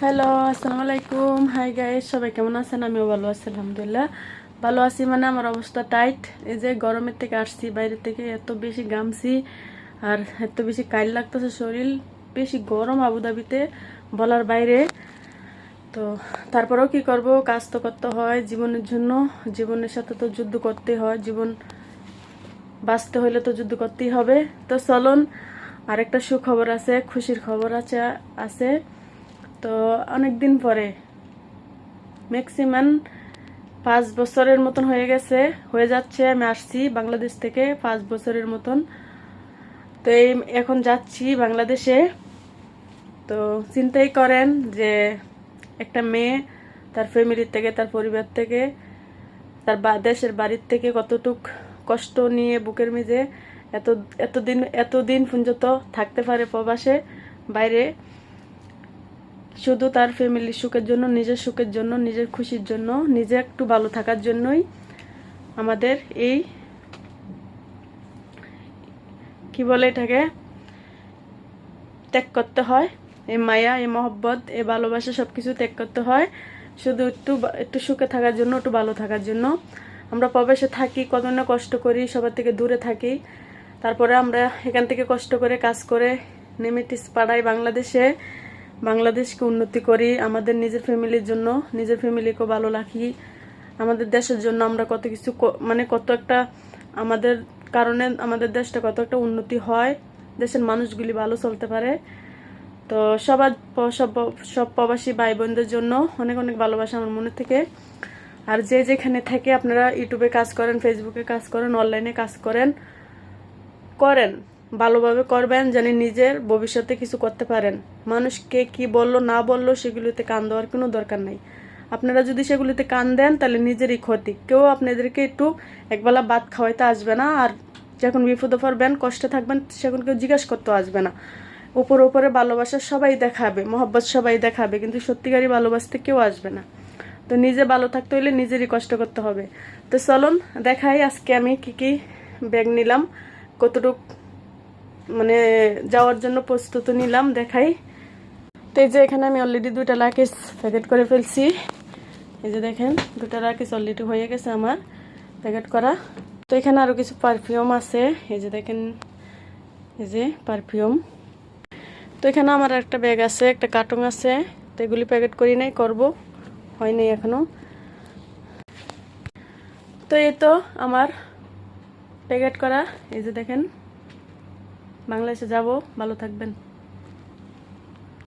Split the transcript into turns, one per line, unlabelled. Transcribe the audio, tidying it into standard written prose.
Hello, আসসালামু আলাইকুম। Hi guys, সবাই কেমন আছেন? আমিও ভালো আছি, আলহামদুলিল্লাহ। ভালো আছি মানে আমার অবস্থা টাইট। এই যে গরমের থেকে আসছি, বাইরে থেকে এত বেশি ঘামছি আর এত বেশি কাইল লাগতেছে শরীর। বেশি গরম আবুধাবিতে, বলার বাইরে। তো তারপরেও কি করব, কাজ তো করতে হয় জীবনের জন্য। জীবনের সাথে তো যুদ্ধ করতে হয়, জীবন বাঁচতে হইলে তো যুদ্ধ করতেই হবে। তো চলুন, আরেকটা সুখবর আছে, খুশির খবর আছে। তো অনেকদিন পরে, ম্যাক্সিমাম 5 বছরের মতন হয়ে যাচ্ছে আমি আসছি বাংলাদেশ থেকে, 5 বছরের মতন। তো এখন যাচ্ছি বাংলাদেশে। তো চিন্তাই করেন যে একটা মেয়ে তার ফ্যামিলির থেকে, তার পরিবার থেকে, তার দেশের বাড়ির থেকে কতটুক কষ্ট নিয়ে বুকের মেঝে এত এতদিন পর্যন্ত থাকতে পারে প্রবাসে বাইরে, শুধু তার ফ্যামিলির সুখের জন্য, নিজের সুখের জন্য, নিজের খুশির জন্য, নিজে একটু ভালো থাকার জন্যই আমাদের এই কি বলে এটাকে ত্যাগ করতে হয়। এই মায়া, এই মহব্বত, এই ভালোবাসা সবকিছু ত্যাগ করতে হয় শুধু একটু সুখে থাকার জন্য, একটু ভালো থাকার জন্য। আমরা প্রবাসে থাকি, কত না কষ্ট করি, সবার থেকে দূরে থাকি। তারপরে আমরা এখান থেকে কষ্ট করে কাজ করে নেমেটিস পাড়াই বাংলাদেশকে উন্নতি করি, আমাদের নিজের ফ্যামিলির জন্য, নিজের ফ্যামিলিকেও ভালো রাখি। আমাদের দেশের জন্য আমরা কত কিছু মানে কত একটা আমাদের কারণে আমাদের দেশটা কত একটা উন্নতি হয়, দেশের মানুষগুলি ভালো চলতে পারে। তো সব প্রবাসী ভাই বোনদের জন্য অনেক অনেক ভালোবাসা আমার মনে থেকে। আর যেখানে থেকে আপনারা ইউটিউবে কাজ করেন, ফেসবুকে কাজ করেন, অনলাইনে কাজ করেন, ভালোভাবে করবেন, জানি নিজের ভবিষ্যতে কিছু করতে পারেন। মানুষকে কি বললো না বললো সেগুলিতে কান দেওয়ার কোনো দরকার নাই। আপনারা যদি সেগুলিতে কান দেন তাহলে নিজেরই ক্ষতি। কেউ আপনাদেরকে একটু একবেলা ভাত খাওয়াইতে আসবে না, আর যখন বিপদে পড়বেন, কষ্টে থাকবেন, সেখন কেউ জিজ্ঞাসা করতে আসবে না। উপরে ভালোবাসা সবাই দেখাবে, মহব্বত সবাই দেখাবে, কিন্তু সত্যিকারই ভালোবাসতে কেউ আসবে না। তো নিজে ভালো থাকতে হইলে নিজেরই কষ্ট করতে হবে। তো চলুন দেখাই আজকে আমি কি ব্যাগ নিলাম, কতটুক মানে যাওয়ার জন্য প্রস্তুতি নিলাম, দেখাই। তো এই যে এখানে আমি অলরেডি 2টা লাকিস প্যাকেট করে ফেলছি। এই যে দেখেন 2টা লাকিস অলরেডি হয়ে গেছে আমার প্যাকেট করা। তো এখানে আরো কিছু পারফিউম আছে, এই যে দেখেন, এই যে পারফিউম। তো এখানে আমার একটা ব্যাগ আছে, একটা কার্টুন আছে। তো এগুলি প্যাকেট করি নাই, করব, হয়নি এখনো। তো এই তো আমার প্যাকেট করা, এই যে দেখেন। বাংলাদেশে যাব, ভালো থাকবেন।